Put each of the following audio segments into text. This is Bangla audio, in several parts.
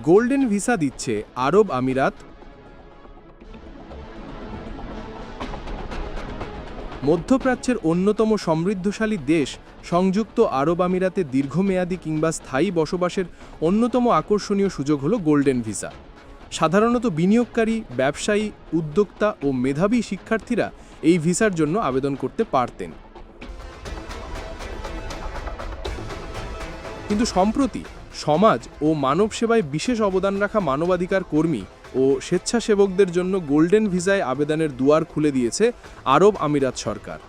গোল্ডেন ভিসা দিচ্ছে আরব আমিরাত। মধ্যপ্রাচ্যের অন্যতম সমৃদ্ধশালী দেশ সংযুক্ত আরব আমিরাতে দীর্ঘমেয়াদী কিংবা স্থায়ী বসবাসের অন্যতম আকর্ষণীয় সুযোগ হল গোল্ডেন ভিসা। সাধারণত বিনিয়োগকারী, ব্যবসায়ী, উদ্যোক্তা ও মেধাবী শিক্ষার্থীরা এই ভিসার জন্য আবেদন করতে পারতেন। কিন্তু সম্প্রতি সমাজ ও মানব সেবায় বিশেষ অবদান রাখা মানবাধিকার কর্মী ও স্বেচ্ছাসেবকদের জন্য গোল্ডেন ভিসায় আবেদনের দুয়ার খুলে দিয়েছে আরব আমিরাত সরকার।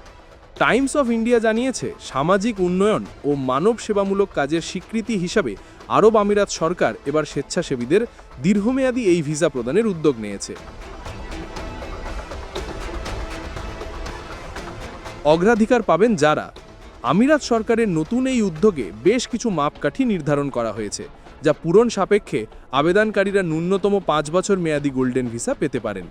টাইমস অফ ইন্ডিয়া জানিয়েছে, সামাজিক উন্নয়ন ও মানব সেবামূলক কাজের স্বীকৃতি হিসাবে আরব আমিরাত সরকার এবার স্বেচ্ছাসেবীদের দীর্ঘমেয়াদী এই ভিসা প্রদানের উদ্যোগ নিয়েছে। অগ্রাধিকার পাবেন যারা। আমিরাত সরকারের নতুন এই উদ্যোগে বেশ কিছু মাপকাঠি নির্ধারণ করা হয়েছে, যা পূরণ সাপেক্ষে আবেদনকারীরা ন্যূনতম 5 বছর মেয়াদী গোল্ডেন ভিসা পেতে পারেন।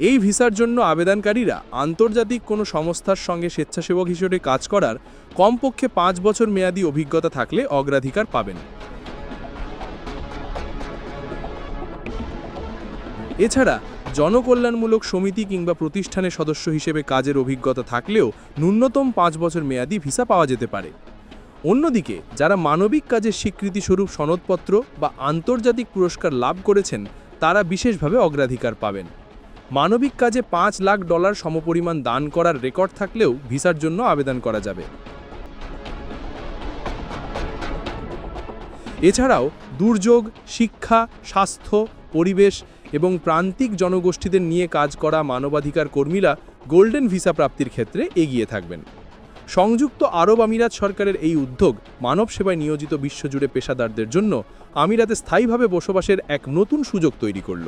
এই ভিসার জন্য আবেদনকারীরা আন্তর্জাতিক কোনো সংস্থার সঙ্গে স্বেচ্ছাসেবক হিসেবে কাজ করার কমপক্ষে 5 বছর মেয়াদী অভিজ্ঞতা থাকলে অগ্রাধিকার পাবেন। এছাড়া জনকল্যাণমূলক সমিতি কিংবা প্রতিষ্ঠানের সদস্য হিসেবে কাজের অভিজ্ঞতা থাকলেও ন্যূনতম 5 বছর মেয়াদী ভিসা পাওয়া যেতে পারে। অন্যদিকে যারা মানবিক কাজের স্বীকৃতিস্বরূপ সনদপত্র বা আন্তর্জাতিক পুরস্কার লাভ করেছেন তারা বিশেষভাবে অগ্রাধিকার পাবেন। মানবিক কাজে $5 লাখ সমপরিমাণ দান করার রেকর্ড থাকলেও ভিসার জন্য আবেদন করা যাবে। এছাড়াও দুর্যোগ, শিক্ষা, স্বাস্থ্য, পরিবেশ এবং প্রান্তিক জনগোষ্ঠীদের নিয়ে কাজ করা মানবাধিকার কর্মীরা গোল্ডেন ভিসা প্রাপ্তির ক্ষেত্রে এগিয়ে থাকবেন। সংযুক্ত আরব আমিরাত সরকারের এই উদ্যোগ মানব সেবায় নিয়োজিত বিশ্বজুড়ে পেশাদারদের জন্য আমিরাতে স্থায়ীভাবে বসবাসের এক নতুন সুযোগ তৈরি করল।